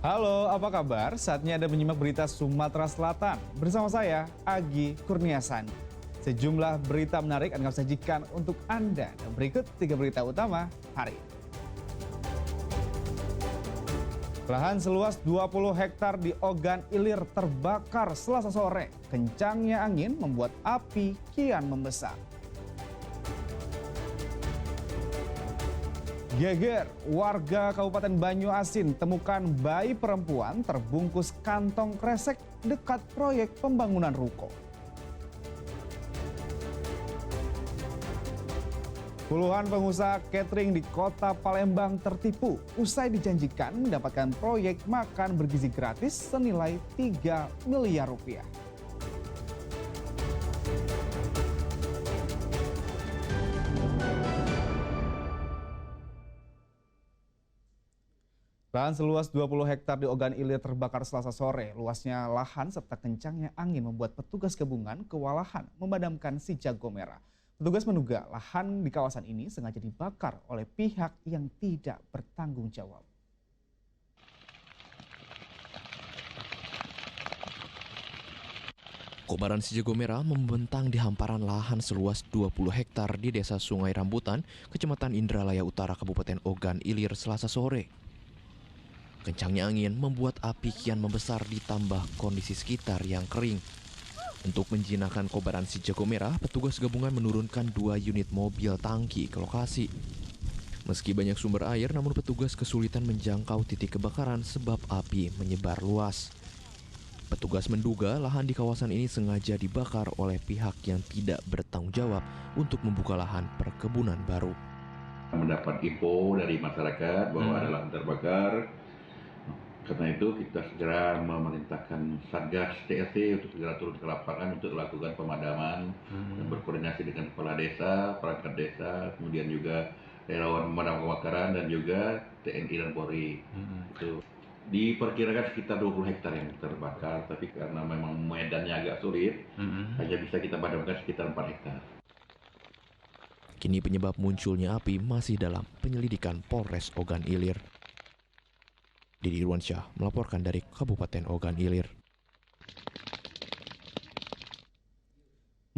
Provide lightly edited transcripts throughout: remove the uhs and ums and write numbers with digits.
Halo, apa kabar? Saatnya Anda menyimak berita Sumatera Selatan. Bersama saya, Agi Kurniasani. Sejumlah berita menarik akan kami sajikan untuk Anda. Dan berikut 3 berita utama hari ini. Lahan seluas 20 hektar di Ogan Ilir terbakar Selasa sore. Kencangnya angin membuat api kian membesar. Geger, warga Kabupaten Banyuasin temukan bayi perempuan terbungkus kantong kresek dekat proyek pembangunan ruko. Puluhan pengusaha catering di kota Palembang tertipu usai dijanjikan mendapatkan proyek makan bergizi gratis senilai 3 miliar rupiah. Lahan seluas 20 hektar di Ogan Ilir terbakar Selasa sore. Luasnya lahan serta kencangnya angin membuat petugas gabungan kewalahan memadamkan si jago merah. Petugas menduga lahan di kawasan ini sengaja dibakar oleh pihak yang tidak bertanggung jawab. Kobaran si jago merah membentang di hamparan lahan seluas 20 hektar di Desa Sungai Rambutan, Kecamatan Indralaya Utara, Kabupaten Ogan Ilir, Selasa sore. Kencangnya angin membuat api kian membesar ditambah kondisi sekitar yang kering. Untuk menjinakkan kobaran si jago merah, petugas gabungan menurunkan 2 unit mobil tangki ke lokasi. Meski banyak sumber air, namun petugas kesulitan menjangkau titik kebakaran sebab api menyebar luas. Petugas menduga lahan di kawasan ini sengaja dibakar oleh pihak yang tidak bertanggung jawab untuk membuka lahan perkebunan baru. Mendapat info dari masyarakat bahwa ada lahan terbakar. Karena itu kita segera memerintahkan Satgas TRT untuk segera turun ke lapangan untuk melakukan pemadaman dan berkoordinasi dengan kepala desa, perangkat desa, kemudian juga relawan pemadam kebakaran dan juga TNI dan Polri. Itu diperkirakan sekitar 20 hektar yang terbakar, tapi karena memang medannya agak sulit, hanya bisa kita padamkan sekitar 4 hektar. Kini penyebab munculnya api masih dalam penyelidikan Polres Ogan Ilir. Didi Irwansyah melaporkan dari Kabupaten Ogan Ilir.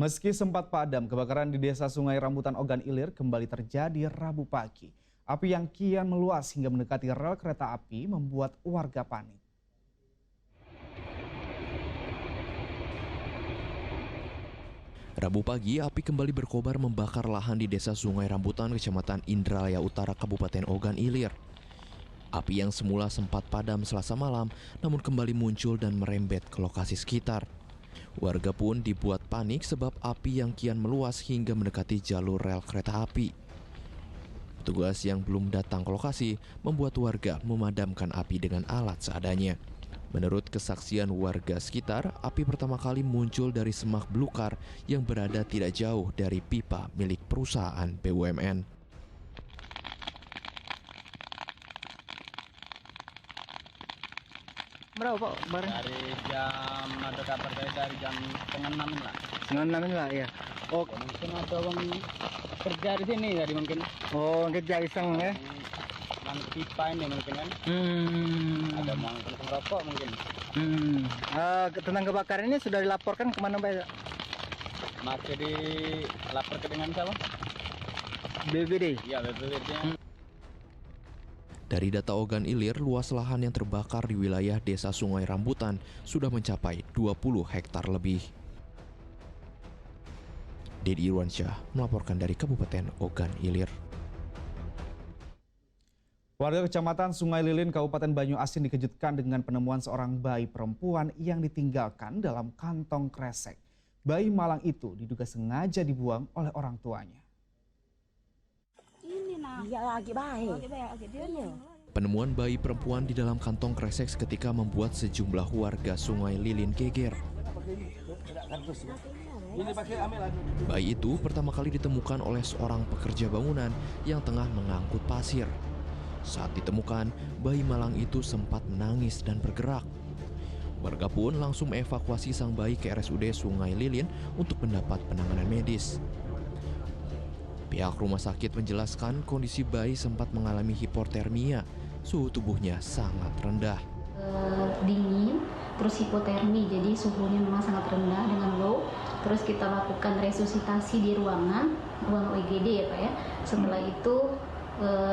Meski sempat padam, kebakaran di Desa Sungai Rambutan Ogan Ilir kembali terjadi Rabu pagi. Api yang kian meluas hingga mendekati rel kereta api membuat warga panik. Rabu pagi, api kembali berkobar membakar lahan di Desa Sungai Rambutan, Kecamatan Indralaya Utara, Kabupaten Ogan Ilir. Api yang semula sempat padam Selasa malam, namun kembali muncul dan merembet ke lokasi sekitar. Warga pun dibuat panik sebab api yang kian meluas hingga mendekati jalur rel kereta api. Petugas yang belum datang ke lokasi membuat warga memadamkan api dengan alat seadanya. Menurut kesaksian warga sekitar, api pertama kali muncul dari semak belukar yang berada tidak jauh dari pipa milik perusahaan BUMN. Berapa Pak kemarin? Dari jam, ada kabar saya dari jam setengah 6 lah. Setengah 6 lah ya. Oh, Mungkin ada orang kerja di sini tadi mungkin. oh kerja iseng ya. Nanti pipa ini mungkin kan. Ada mau ngangkut rokok mungkin. Tentang kebakaran ini sudah dilaporkan kemana Pak? Masih dilapor ke dengan siapa? BPBD. Iya, BPBD. Dari data Ogan Ilir, luas lahan yang terbakar di wilayah Desa Sungai Rambutan sudah mencapai 20 hektar lebih. Didi Irwansyah melaporkan dari Kabupaten Ogan Ilir. Warga Kecamatan Sungai Lilin, Kabupaten Banyuasin dikejutkan dengan penemuan seorang bayi perempuan yang ditinggalkan dalam kantong kresek. Bayi malang itu diduga sengaja dibuang oleh orang tuanya. Iya lagi baik. Penemuan bayi perempuan di dalam kantong kresek seketika membuat sejumlah warga Sungai Lilin geger. Bayi itu pertama kali ditemukan oleh seorang pekerja bangunan yang tengah mengangkut pasir. Saat ditemukan, bayi malang itu sempat menangis dan bergerak. Warga pun langsung mengevakuasi sang bayi ke RSUD Sungai Lilin untuk mendapat penanganan medis. Pihak rumah sakit menjelaskan kondisi bayi sempat mengalami hipotermia, suhu tubuhnya sangat rendah. Dingin, terus hipotermi, jadi suhunya memang sangat rendah dengan low. Terus kita lakukan resusitasi di ruang UGD ya Pak ya. Setelah itu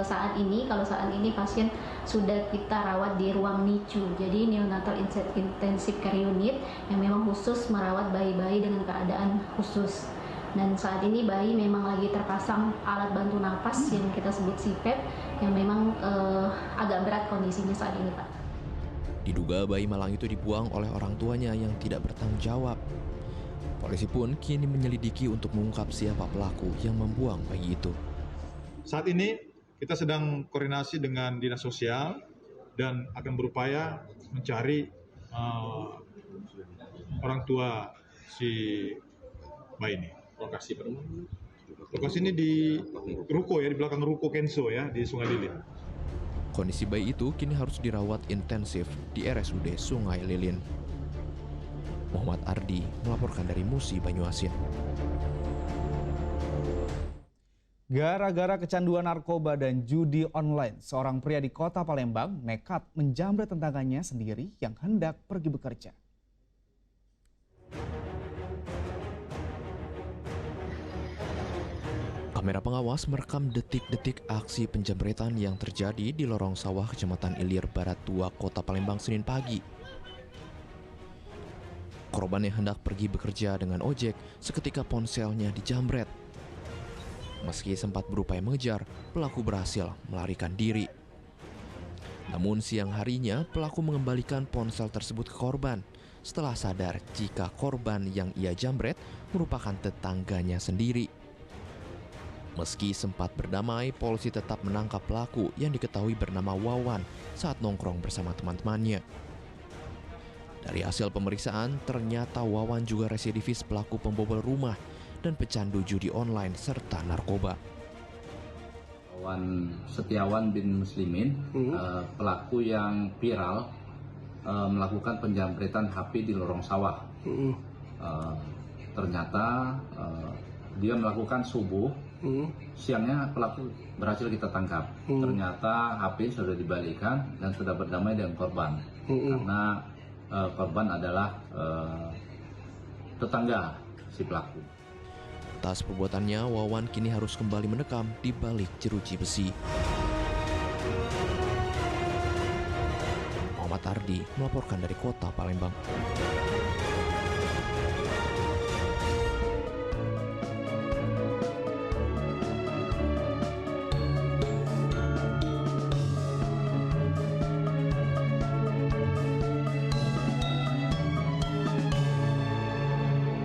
saat ini pasien sudah kita rawat di ruang NICU, jadi neonatal intensive care unit yang memang khusus merawat bayi-bayi dengan keadaan khusus. Dan saat ini bayi memang lagi terpasang alat bantu napas yang kita sebut CPAP yang memang agak berat kondisinya saat ini Pak. Diduga bayi malang itu dibuang oleh orang tuanya yang tidak bertanggung jawab. Polisi pun kini menyelidiki untuk mengungkap siapa pelaku yang membuang bayi itu. Saat ini kita sedang koordinasi dengan Dinas Sosial dan akan berupaya mencari orang tua si bayi ini. Lokasi ini di ruko ya, di belakang ruko Kenso ya, di Sungai Lilin. Kondisi bayi itu kini harus dirawat intensif di RSUD Sungai Lilin. Muhammad Ardi melaporkan dari Musi, Banyuasin. Gara-gara kecanduan narkoba dan judi online, seorang pria di kota Palembang nekat menjamret tetangganya sendiri yang hendak pergi bekerja. Kamera pengawas merekam detik-detik aksi penjamretan yang terjadi di lorong sawah Kecamatan Ilir Barat 2, Kota Palembang, Senin pagi. Korban yang hendak pergi bekerja dengan ojek, seketika ponselnya dijamret. Meski sempat berupaya mengejar, pelaku berhasil melarikan diri. Namun siang harinya, pelaku mengembalikan ponsel tersebut ke korban setelah sadar jika korban yang ia jambret merupakan tetangganya sendiri. Meski sempat berdamai, polisi tetap menangkap pelaku yang diketahui bernama Wawan saat nongkrong bersama teman-temannya. Dari hasil pemeriksaan, ternyata Wawan juga residivis pelaku pembobol rumah dan pecandu judi online serta narkoba. Wawan Setiawan bin Muslimin, pelaku yang viral melakukan penjamretan HP di lorong sawah. Ternyata dia melakukan subuh. Siangnya pelaku berhasil kita tangkap. Ternyata HP sudah dibalikan dan sudah berdamai dengan korban. Karena korban adalah tetangga si pelaku. Atas perbuatannya, Wawan kini harus kembali mendekam di balik jeruji besi. Muhammad Ardi melaporkan dari Kota Palembang.